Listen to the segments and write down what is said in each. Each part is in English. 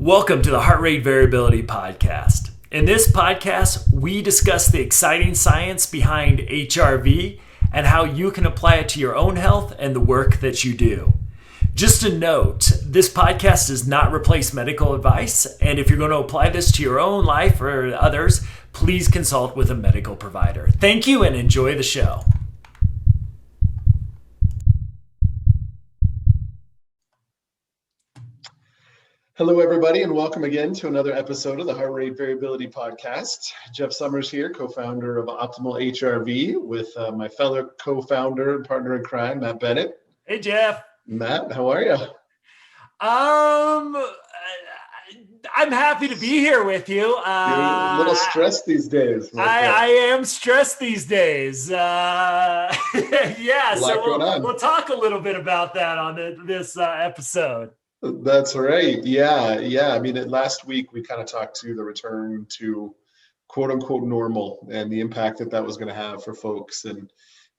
Welcome to the Heart Rate Variability Podcast. In this podcast, we discuss the exciting science behind HRV and how you can apply it to your own health and the work that you do. Just a note, this podcast does not replace medical advice, and if you're going to apply this to your own life or others, please consult with a medical provider. Thank you and enjoy the show. Hello, everybody, and welcome again to another episode of the Heart Rate Variability Podcast. Jeff Summers here, co-founder of Optimal HRV, with my fellow co-founder and partner in crime, Matt Bennett. Hey, Jeff. Matt, how are you? I'm happy to be here with you. You're a little stressed these days. I am stressed these days. Yeah, so we'll talk a little bit about that on this episode. That's right. Yeah. I mean, last week we kind of talked to the return to quote unquote normal and the impact that was going to have for folks. And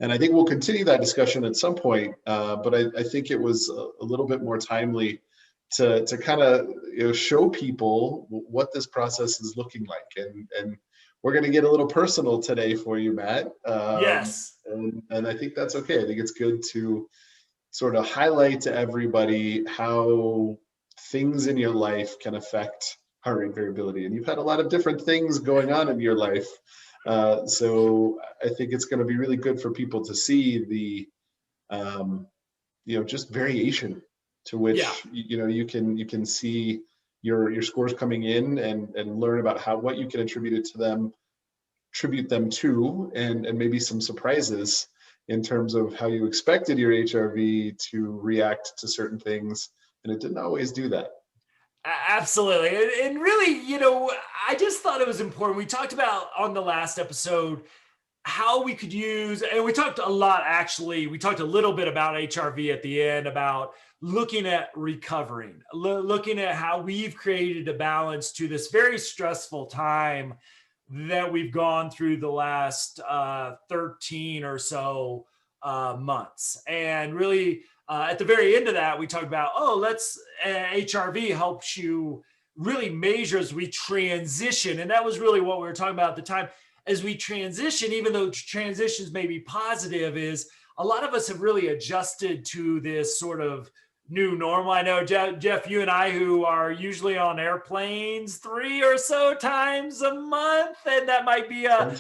I think we'll continue that discussion at some point. But I think it was a little bit more timely to kind of show people what this process is looking like. And we're going to get a little personal today for you, Matt. Yes. And I think that's okay. I think it's good to sort of highlight to everybody how things in your life can affect heart rate variability. And you've had a lot of different things going on in your life. So I think it's going to be really good for people to see the, just variation to which, you can see your scores coming in and learn about what you can attribute them to, and maybe some surprises in terms of how you expected your HRV to react to certain things, and it didn't always do that. Absolutely. And really, I just thought it was important. We talked about on the last episode how we could use, and we talked a lot, actually, we talked a little bit about HRV at the end, about looking at recovering, looking at how we've created a balance to this very stressful time that we've gone through the last 13 or so months. And really, at the very end of that, we talked about, HRV helps you really measure as we transition. And that was really what we were talking about at the time. As we transition, even though transitions may be positive, is a lot of us have really adjusted to this sort of new normal. I know, Jeff, you and I, who are usually on airplanes 3 or so times a month, and that might be a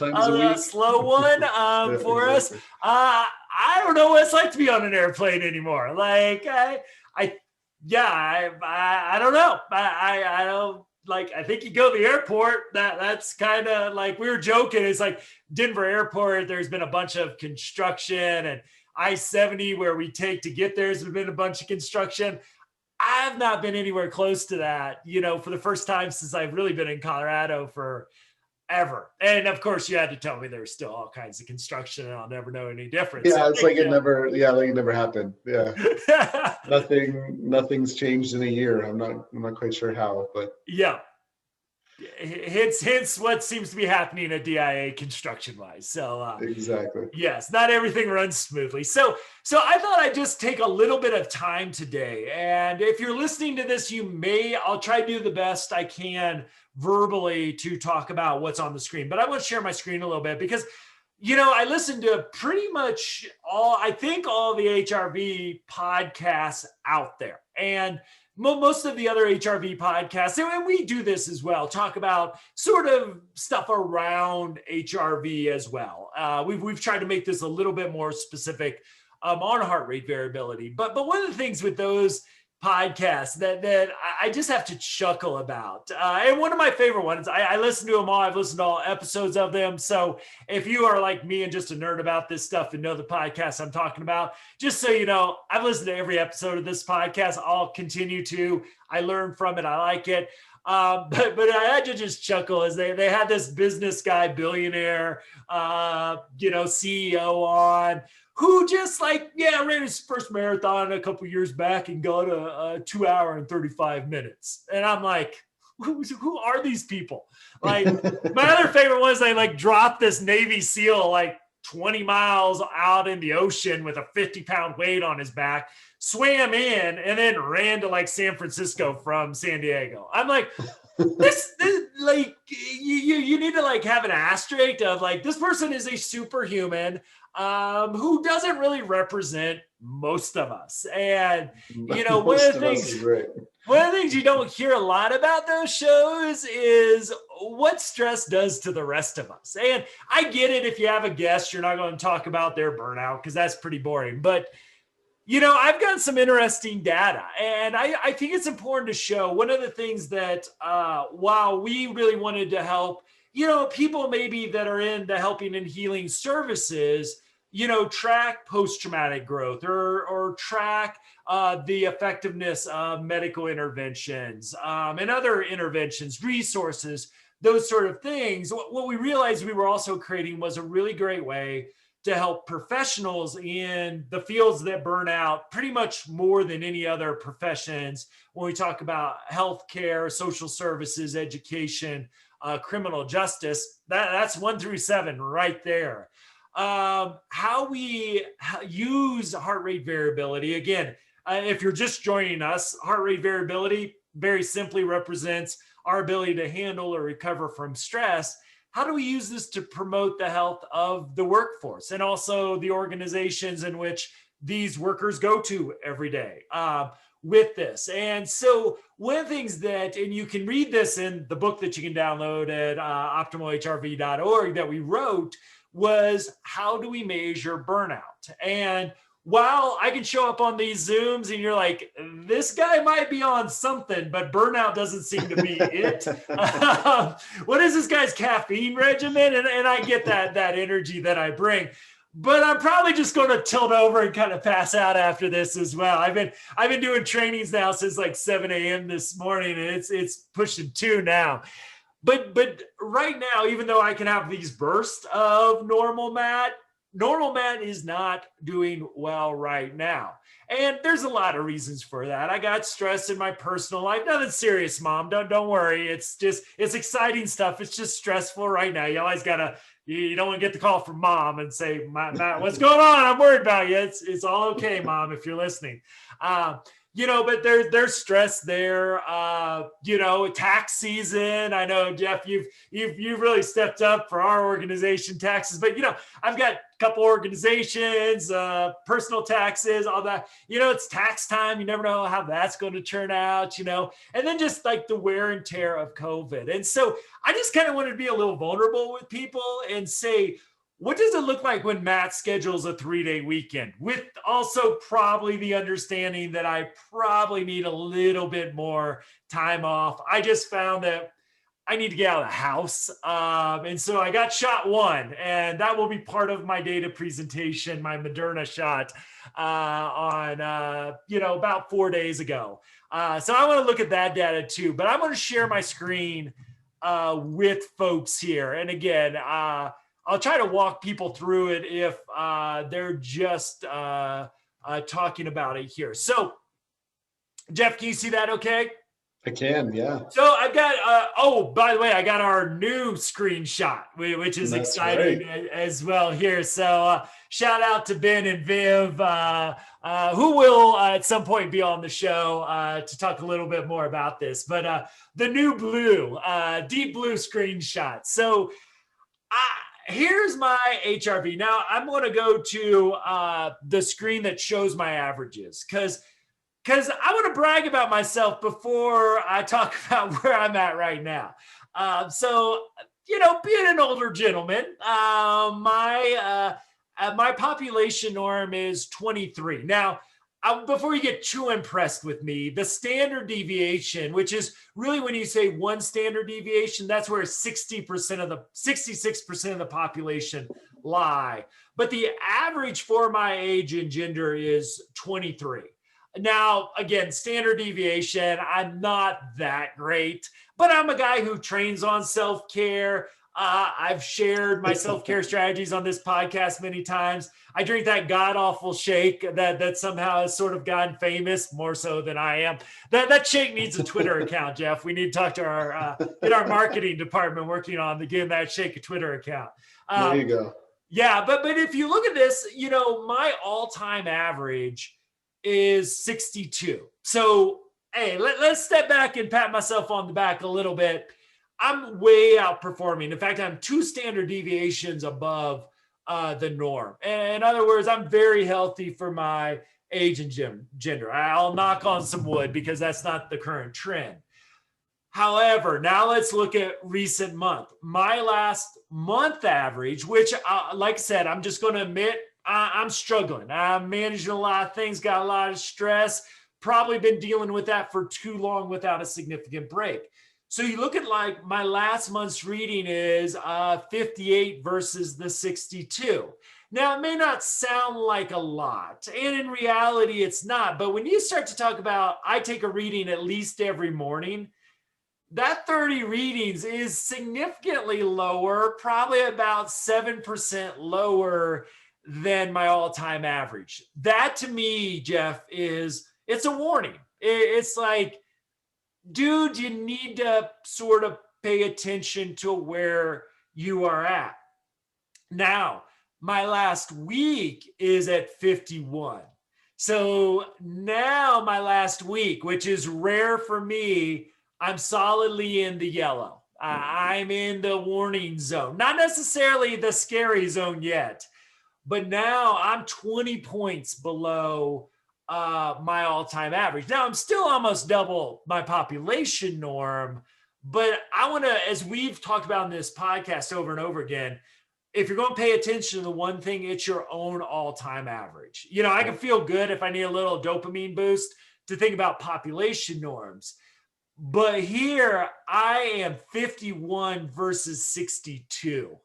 slow one for us. I don't know what it's like to be on an airplane anymore. Like, I don't know. I don't. Like, I think you go to the airport, that's kind of like, we were joking. It's like Denver airport, there's been a bunch of construction, and I-70 where we take to get there has been a bunch of construction. I've not been anywhere close to that, for the first time since I've really been in Colorado forever. And of course you had to tell me there's still all kinds of construction and I'll never know any difference. Yeah, it's like it never happened. Yeah. Nothing's changed in a year. I'm not quite sure how, but yeah. Hence what seems to be happening at DIA construction wise. So exactly. Yes, not everything runs smoothly. So I thought I'd just take a little bit of time today. And if you're listening to this, I'll try to do the best I can verbally to talk about what's on the screen. But I want to share my screen a little bit because, I listened to pretty much all the HRV podcasts out there. And most of the other HRV podcasts, and we do this as well, talk about sort of stuff around HRV as well. We've tried to make this a little bit more specific on heart rate variability. But one of the things with those podcasts that I just have to chuckle about, and one of my favorite ones, I listen to them all. I've listened to all episodes of them. So if you are like me and just a nerd about this stuff and know the podcast I'm talking about, just so you know, I've listened to every episode of this podcast. I'll continue to. I learn from it. I like it. But I had to just chuckle as they had this business guy, billionaire, CEO on, who just ran his first marathon a couple years back and got a 2 hour and 35 minutes. And I'm like, who are these people? Like, my other favorite one is they dropped this Navy SEAL 20 miles out in the ocean with a 50-pound weight on his back, swam in, and then ran to like San Francisco from San Diego. I'm like, this like you need to like have an asterisk of like, this person is a superhuman who doesn't really represent most of us. And Most of us is right. one of the things you don't hear a lot about those shows is what stress does to the rest of us. And I get it, if you have a guest, you're not going to talk about their burnout because that's pretty boring. But I've got some interesting data, and I think it's important to show one of the things that while we really wanted to help, people maybe that are in the helping and healing services, track post-traumatic growth or track the effectiveness of medical interventions and other interventions, resources, those sort of things. What we realized we were also creating was a really great way to help professionals in the fields that burn out pretty much more than any other professions. When we talk about healthcare, social services, education, criminal justice, that's 1 through 7 right there. How we use heart rate variability. Again, if you're just joining us, heart rate variability very simply represents our ability to handle or recover from stress. How do we use this to promote the health of the workforce and also the organizations in which these workers go to every day with this? And so one of the things that, and you can read this in the book that you can download at optimalhrv.org that we wrote, was how do we measure burnout? And while I can show up on these Zooms and you're like, this guy might be on something, but burnout doesn't seem to be it. What is this guy's caffeine regimen? And I get that energy that I bring, but I'm probably just going to tilt over and kind of pass out after this as well. I've been doing trainings now since like 7 a.m. this morning, and it's pushing 2 now. But right now, even though I can have these bursts of normal Matt is not doing well right now. And there's a lot of reasons for that. I got stress in my personal life. Nothing serious, Mom. Don't worry. It's exciting stuff. It's just stressful right now. You always you don't want to get the call from Mom and say, Matt, what's going on? I'm worried about you. It's all okay, Mom, if you're listening. But there's stress there. Tax season. I know, Jeff, you've really stepped up for our organization, taxes. But I've got a couple organizations, personal taxes, all that. It's tax time. You never know how that's going to turn out. And then just like the wear and tear of COVID. And so I just kind of wanted to be a little vulnerable with people and say, what does it look like when Matt schedules a 3-day weekend, with also probably the understanding that I probably need a little bit more time off? I just found that I need to get out of the house. And so I got shot 1, and that will be part of my data presentation, my Moderna shot on about 4 days ago. So I want to look at that data too, but I'm going to share my screen with folks here. And again, I'll try to walk people through it if they're just talking about it here. So, Jeff, can you see that okay? I can, yeah. So I've got, by the way, I got our new screenshot, which is exciting as well here. So shout out to Ben and Viv, who will at some point be on the show to talk a little bit more about this. But the new blue, deep blue screenshot. So here's my HRV. Now I'm going to go to the screen that shows my averages because I want to brag about myself before I talk about where I'm at right now. So, being an older gentleman, my population norm is 23. Now, before you get too impressed with me, the standard deviation, which is really when you say one standard deviation, that's where 66% of the population lie. But the average for my age and gender is 23. Now, again, standard deviation, I'm not that great, but I'm a guy who trains on self-care. I've shared my self-care strategies on this podcast many times. I drink that god-awful shake that somehow has sort of gotten famous, more so than I am. That shake needs a Twitter account, Jeff. We need to talk to our marketing department working on getting that shake a Twitter account. There you go. Yeah, but if you look at this, my all-time average is 62. So, hey, let's step back and pat myself on the back a little bit. I'm way outperforming. In fact, I'm 2 standard deviations above the norm. In other words, I'm very healthy for my age and gender. I'll knock on some wood because that's not the current trend. However, now let's look at recent month. My last month average, which, like I said, I'm just going to admit I'm struggling. I'm managing a lot of things, got a lot of stress, probably been dealing with that for too long without a significant break. So you look at like my last month's reading is 58 versus the 62. Now, it may not sound like a lot, and in reality, it's not. But when you start to talk about, I take a reading at least every morning, that 30 readings is significantly lower, probably about 7% lower than my all-time average. That to me, Jeff, it's a warning. It's like, dude, you need to sort of pay attention to where you are at. Now, my last week is at 51. So now my last week, which is rare for me, I'm solidly in the yellow. I'm in the warning zone, not necessarily the scary zone yet, but now I'm 20 points below my all-time average. Now I'm still almost double my population norm, but I want to, as we've talked about in this podcast over and over again, if you're going to pay attention to the one thing, it's your own all-time average. You know, I can feel good if I need a little dopamine boost to think about population norms. But here I am 51 versus 62.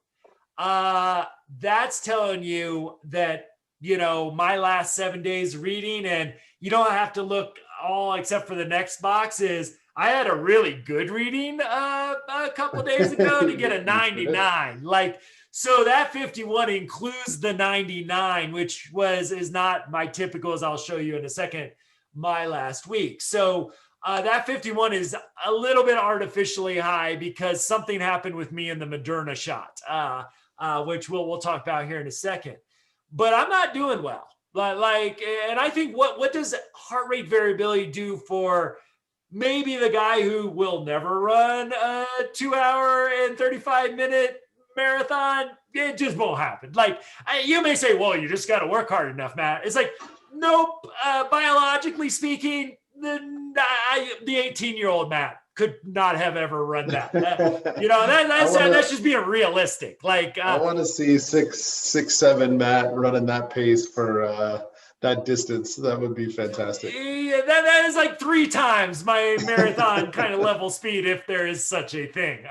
That's telling you that, you know, my last 7 days reading, and you don't have to look all except for the next box, is I had a really good reading a couple of days ago to get a 99. Like, so that 51 includes the 99, which is not my typical, as I'll show you in a second, my last week. So that 51 is a little bit artificially high because something happened with me in the Moderna shot, which we'll talk about here in a second. But I'm not doing well. Like, and I think what does heart rate variability do for maybe the guy who will never run a 2 hour and 35-minute marathon? It just won't happen. Like, you may say, well, you just got to work hard enough, Matt. It's like, nope. Biologically speaking, the 18-year-old Matt could not have ever run that. You know, that's just being realistic. Like, I want to see 6'7" Matt running that pace for that distance. That would be fantastic. Yeah, that is like 3 times my marathon kind of level speed, if there is such a thing.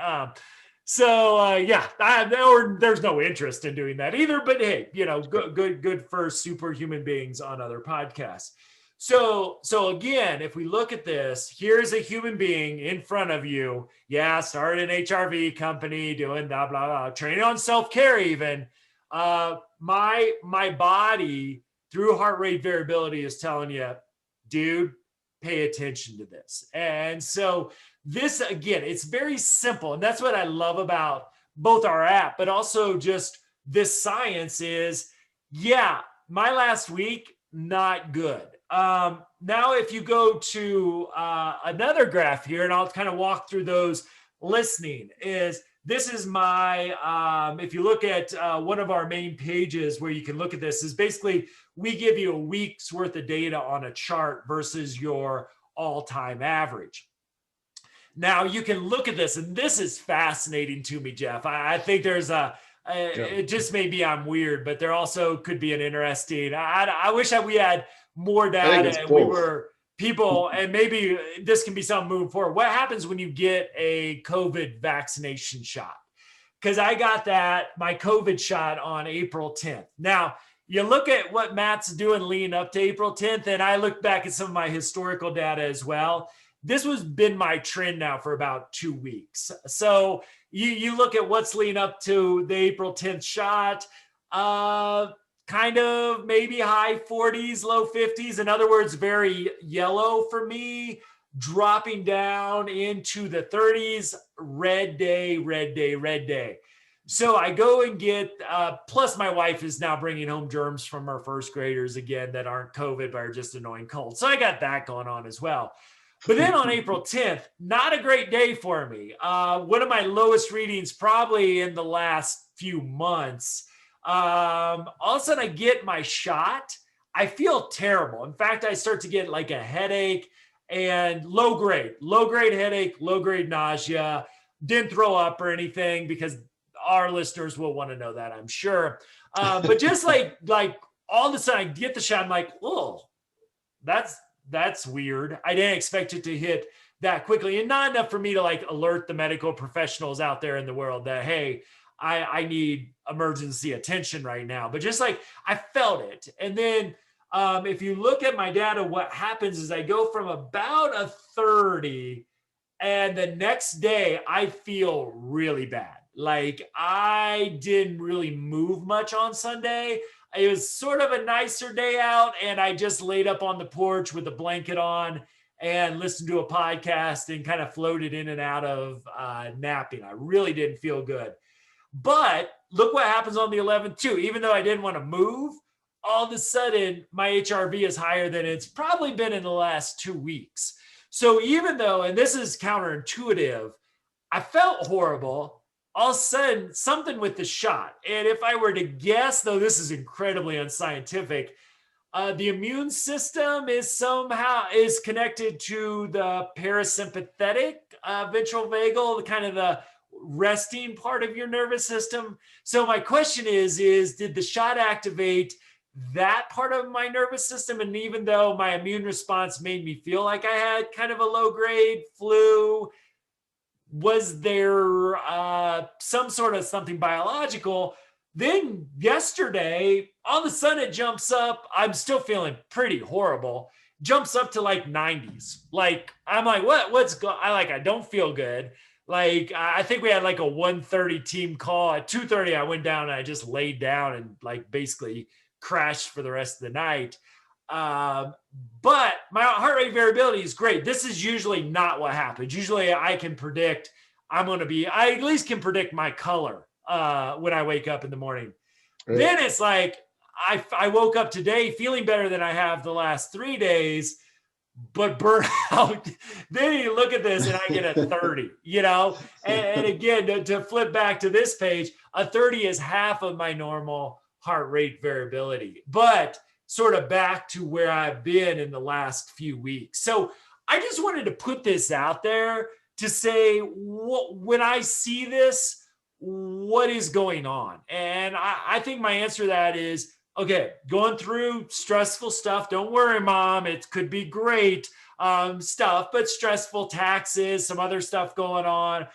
There's no interest in doing that either. But hey, you know, good for superhuman beings on other podcasts. So again, if we look at this, here's a human being in front of you. Yeah, started an HRV company, doing blah, blah, blah, training on self-care even. My body, through heart rate variability, is telling you, dude, pay attention to this. And so this, again, it's very simple. And that's what I love about both our app, but also just this science is, yeah, my last week, not good. Now, if you go to another graph here, and I'll kind of walk through those listening, this is my, if you look at one of our main pages where you can look at this, is basically we give you a week's worth of data on a chart versus your all-time average. Now, you can look at this, and this is fascinating to me, Jeff. I think there's it just may be I'm weird, but there also could be an interesting, I wish that we had more data and we were people, and maybe this can be something moving forward. What happens when you get a COVID vaccination shot? Because I got my COVID shot on April 10th. Now, you look at what Matt's doing leading up to April 10th, and I look back at some of my historical data as well. This has been my trend now for about 2 weeks. So you look at what's leading up to the April 10th shot, kind of maybe high 40s, low 50s. In other words, very yellow for me, dropping down into the 30s, red day, red day, red day. So I go and get, plus my wife is now bringing home germs from our first graders again that aren't COVID, but are just annoying colds. So I got that going on as well. But then on April 10th, not a great day for me. One of my lowest readings probably in the last few months. All of a sudden I get my shot. I feel terrible. In fact, I start to get like a headache and low grade headache, low grade nausea. Didn't throw up or anything because our listeners will want to know that, I'm sure. But just like all of a sudden I get the shot. I'm like, oh, that's weird. I didn't expect it to hit that quickly, and not enough for me to like alert the medical professionals out there in the world that, hey, I need emergency attention right now. But just like I felt it. And then if you look at my data, what happens is I go from about a 30 and the next day I feel really bad. Like I didn't really move much on Sunday. It was sort of a nicer day out, and I just laid up on the porch with a blanket on and listened to a podcast and kind of floated in and out of napping. I really didn't feel good. But look what happens on the 11th too. Even though I didn't want to move, all of a sudden my HRV is higher than it's probably been in the last 2 weeks. So even though, and this is counterintuitive, I felt horrible, all of a sudden something with the shot. And if I were to guess, though this is incredibly unscientific, the immune system is connected to the parasympathetic ventral vagal, kind of the resting part of your nervous system. So my question is did the shot activate that part of my nervous system? And even though my immune response made me feel like I had kind of a low grade flu, was there some sort of something biological? Then yesterday, all of a sudden it jumps up. I'm still feeling pretty horrible. Jumps up to like 90s. Like, I'm like, I don't feel good. Like, I think we had like a 1:30 team call. At 2:30, I went down and I just laid down and like basically crashed for the rest of the night. But my heart rate variability is great. This is usually not what happens. Usually I can predict I at least can predict my color when I wake up in the morning. Right. Then it's like, I woke up today feeling better than I have the last 3 days, but burnout. Then you look at this and I get a 30, and again, to flip back to this page, a 30 is half of my normal heart rate variability, but sort of back to where I've been in the last few weeks. So I just wanted to put this out there to say, when I see this, what is going on? And I think my answer to that is, okay, going through stressful stuff. Don't worry, Mom. It could be great stuff, but stressful, taxes, some other stuff going on.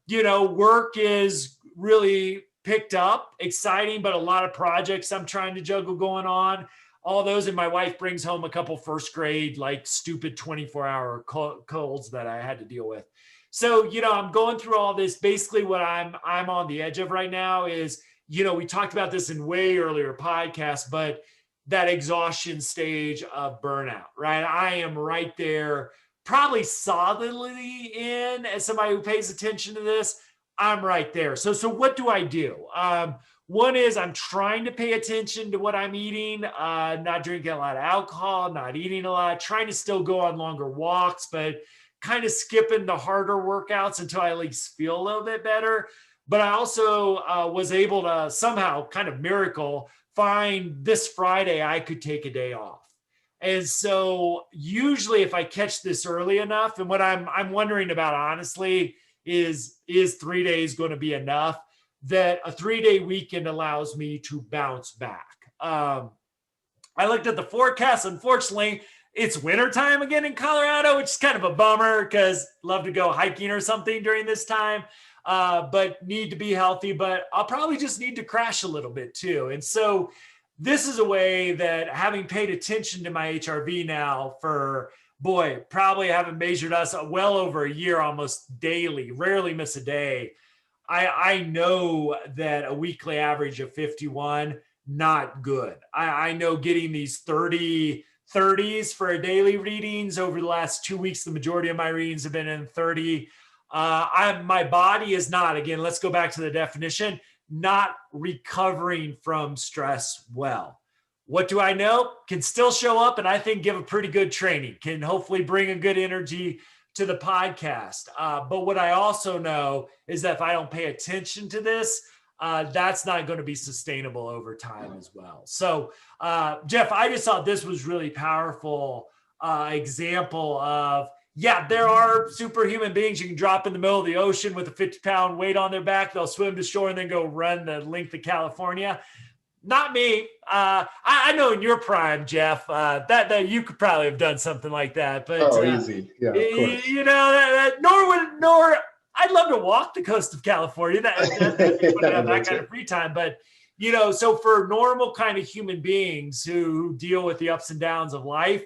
Work is really picked up, exciting, but a lot of projects I'm trying to juggle going on. All those, and my wife brings home a couple first grade, like stupid 24-hour colds that I had to deal with. So, I'm going through all this. Basically what I'm on the edge of right now is, we talked about this in way earlier podcasts, but that exhaustion stage of burnout, right? I am right there, probably solidly in, as somebody who pays attention to this, I'm right there. So what do I do? One is I'm trying to pay attention to what I'm eating, not drinking a lot of alcohol, not eating a lot, trying to still go on longer walks, but kind of skipping the harder workouts until I at least feel a little bit better. But I also was able to somehow, kind of miracle, find this Friday I could take a day off. And so usually if I catch this early enough, and what I'm wondering about honestly is 3 days going to be enough, that a 3-day weekend allows me to bounce back. I looked at the forecast. Unfortunately, it's wintertime again in Colorado, which is kind of a bummer because love to go hiking or something during this time, but need to be healthy. But I'll probably just need to crash a little bit too. And so this is a way that, having paid attention to my HRV now for, probably haven't measured us well over a year, almost daily, rarely miss a day. I know that a weekly average of 51, not good. I know getting these 30s for a daily readings over the last 2 weeks, the majority of my readings have been in 30. My body is not, again, let's go back to the definition, not recovering from stress well. What do I know? Can still show up and I think give a pretty good training, can hopefully bring a good energy to the podcast. But what I also know is that if I don't pay attention to this, that's not going to be sustainable over time as well. So, Jeff, I just thought this was really powerful example of, yeah, there are superhuman beings you can drop in the middle of the ocean with a 50-pound weight on their back. They'll swim to shore and then go run the length of California. Not me. I know in your prime, Jeff, that you could probably have done something like that. But easy, yeah, of course. Nor I'd love to walk the coast of California. That would have that kind of free time. But so for normal kind of human beings who deal with the ups and downs of life,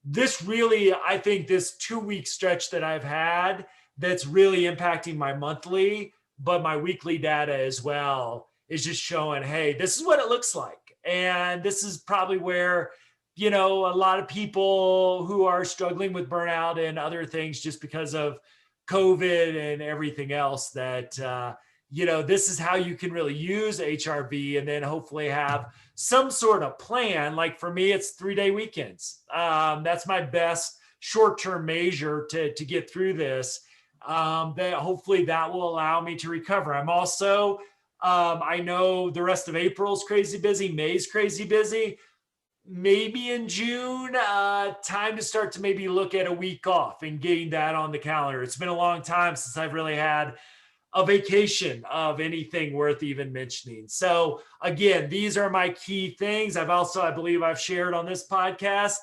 this really, I think, this 2-week stretch that I've had that's really impacting my monthly, but my weekly data as well, is just showing, hey, this is what it looks like. And this is probably where, a lot of people who are struggling with burnout and other things just because of COVID and everything else that, this is how you can really use HRV and then hopefully have some sort of plan. Like for me, it's 3-day weekends. That's my best short-term measure to get through this. That hopefully that will allow me to recover. I'm also, I know the rest of April's crazy busy. May's crazy busy. Maybe in June, time to start to maybe look at a week off and getting that on the calendar. It's been a long time since I've really had a vacation of anything worth even mentioning. So again, these are my key things. I believe I've shared on this podcast.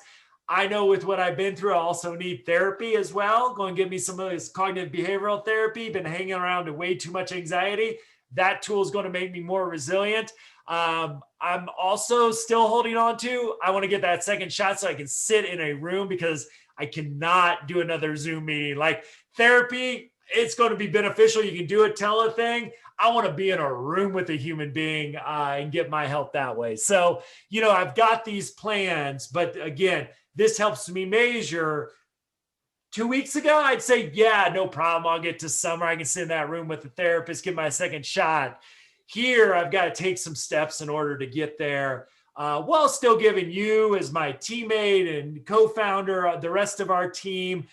I know with what I've been through, I also need therapy as well. Go and give me some of this cognitive behavioral therapy. Been hanging around to way too much anxiety. That tool is going to make me more resilient. I'm also still holding on to, I want to get that second shot so I can sit in a room, because I cannot do another Zoom meeting. Like therapy, it's going to be beneficial. You can do a thing. I want to be in a room with a human being and get my help that way. So, I've got these plans, but again, this helps me measure. 2 weeks ago, I'd say, yeah, no problem. I'll get to summer. I can sit in that room with the therapist, get my second shot. Here, I've got to take some steps in order to get there, while still giving you as my teammate and co-founder, the rest of our team,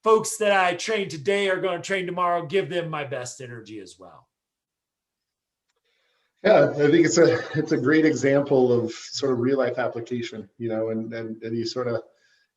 folks that I trained today are going to train tomorrow, give them my best energy as well. Yeah, I think it's a great example of sort of real life application, and you sort of,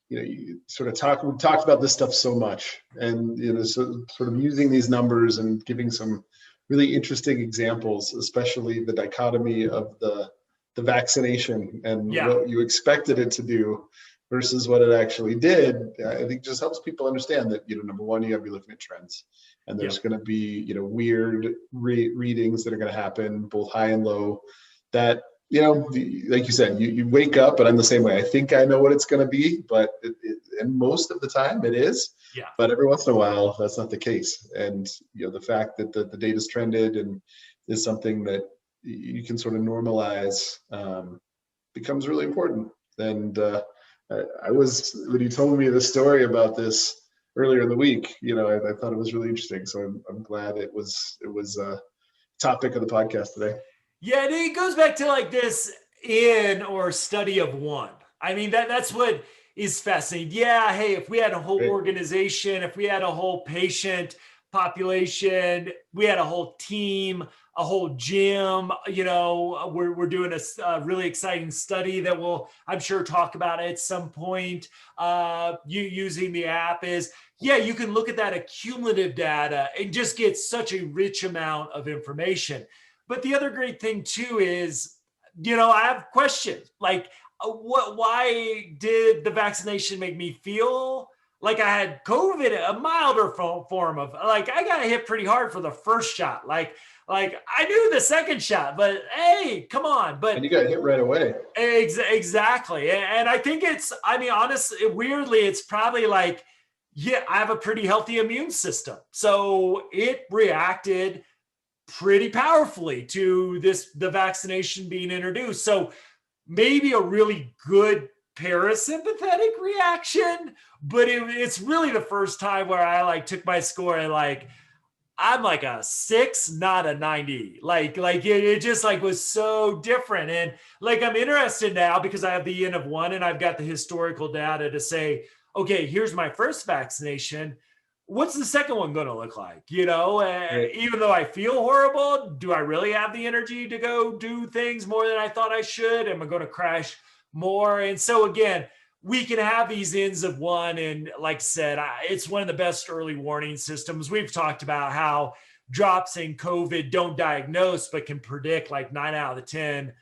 we talked about this stuff so much, and sort of using these numbers and giving some really interesting examples, especially the dichotomy of the vaccination and what you expected it to do versus what it actually did. I think just helps people understand that, number one, you got to be looking at trends, and there's going to be, weird readings that are going to happen, both high and low, that, like you said, you wake up, but I'm the same way. I think I know what it's going to be, but and most of the time it is. Yeah. But every once in a while, that's not the case. And the fact that the data's trended and is something that you can sort of normalize becomes really important. And when you told me the story about this earlier in the week, I thought it was really interesting. So I'm glad it was a topic of the podcast today. Yeah, it goes back to like this in or study of one. I mean, that's what is fascinating. Yeah, hey, if we had a whole organization, if we had a whole patient population, we had a whole team, a whole gym, we're doing a really exciting study that we'll, I'm sure, talk about at some point. You using the app is, you can look at that accumulative data and just get such a rich amount of information. But the other great thing too is, I have questions like, why did the vaccination make me feel like I had COVID, a milder form of, like, I got hit pretty hard for the first shot. Like I knew the second shot, but hey, come on. And you got hit right away. Exactly. And I think honestly, weirdly, it's probably like, I have a pretty healthy immune system. So it reacted pretty powerfully to the vaccination being introduced. So maybe a really good parasympathetic reaction, but it's really the first time where I took my score and I'm like a 6, not a 90. It just like was so different. And like, I'm interested now because I have the N of 1 and I've got the historical data to say, okay, here's my first vaccination. What's the second one going to look like? Right. Even though I feel horrible, do I really have the energy to go do things more than I thought I should? Am I going to crash more? And so again, we can have these N's of 1. And like I said, it's one of the best early warning systems. We've talked about how drops in COVID don't diagnose, but can predict like 9 out of the 10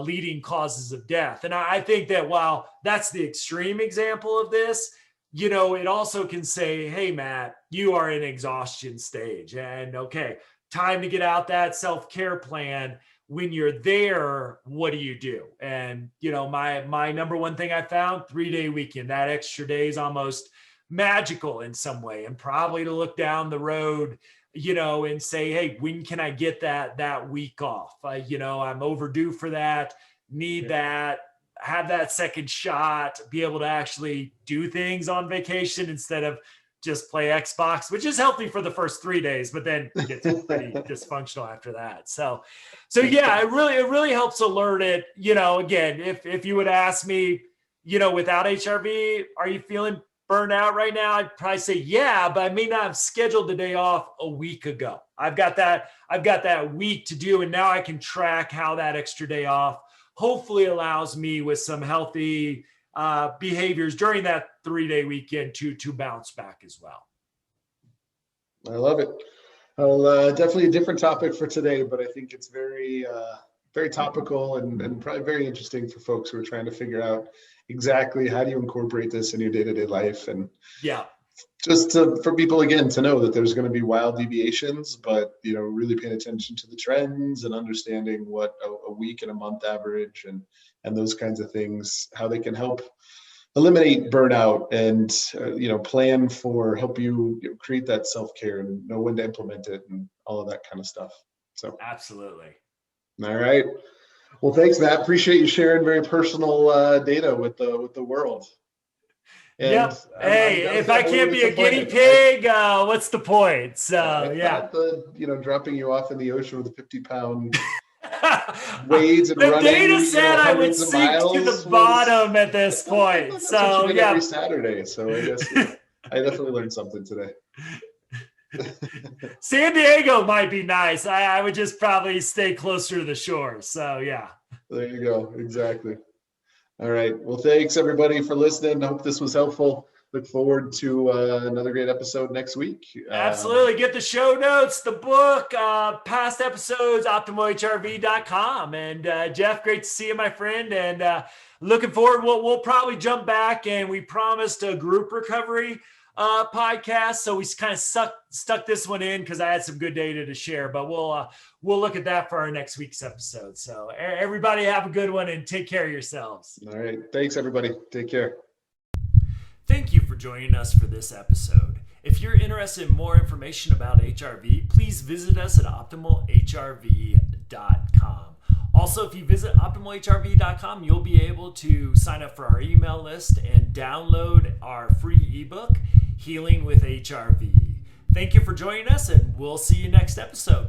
leading causes of death. And I think that while that's the extreme example of this, it also can say, hey, Matt, you are in exhaustion stage. And okay, time to get out that self-care plan. When you're there, what do you do? And, my number one thing I found, 3-day weekend, that extra day is almost magical in some way. And probably to look down the road, and say, hey, when can I get that week off? I'm overdue for that, need that, have that second shot, be able to actually do things on vacation instead of just play Xbox, which is healthy for the first 3 days, but then gets pretty dysfunctional after that. So yeah, it really helps alert it. Again, if you would ask me, without HRV, are you feeling burned out right now? I'd probably say, yeah, but I may not have scheduled the day off a week ago. I've got that week to do. And now I can track how that extra day off hopefully allows me with some healthy behaviors during that 3-day weekend to bounce back as well. I love it. Well, definitely a different topic for today, but I think it's very, very topical and probably very interesting for folks who are trying to figure out exactly how do you incorporate this in your day-to-day life. And yeah, just for people, again, to know that there's going to be wild deviations, but, really paying attention to the trends and understanding what a week and a month average and those kinds of things, how they can help eliminate burnout and, plan for, help you create that self-care and know when to implement it and all of that kind of stuff. So absolutely. All right. Well, thanks, Matt. Appreciate you sharing very personal data with the world. And yep. Hey, if I can't be a guinea pig, what's the point? So yeah. Dropping you off in the ocean with a 50-pound weights and the running, data said I would sink to the bottom at this point. That's so what you yeah, every Saturday. So I guess I definitely learned something today. San Diego might be nice. I would just probably stay closer to the shore. So yeah. There you go. Exactly. All right. Well, thanks everybody for listening. I hope this was helpful. Look forward to another great episode next week. Absolutely. Get the show notes, the book, past episodes, optimalhrv.com. And Jeff, great to see you, my friend. And looking forward. We'll probably jump back, and we promised a group recovery podcast. So we kind of stuck this one in because I had some good data to share, but we'll look at that for our next week's episode. So everybody have a good one and take care of yourselves. All right. Thanks everybody. Take care. Thank you for joining us for this episode. If you're interested in more information about HRV, please visit us at optimalhrv.com. Also, if you visit optimalhrv.com, you'll be able to sign up for our email list and download our free ebook, Healing with HRV. Thank you for joining us, and we'll see you next episode.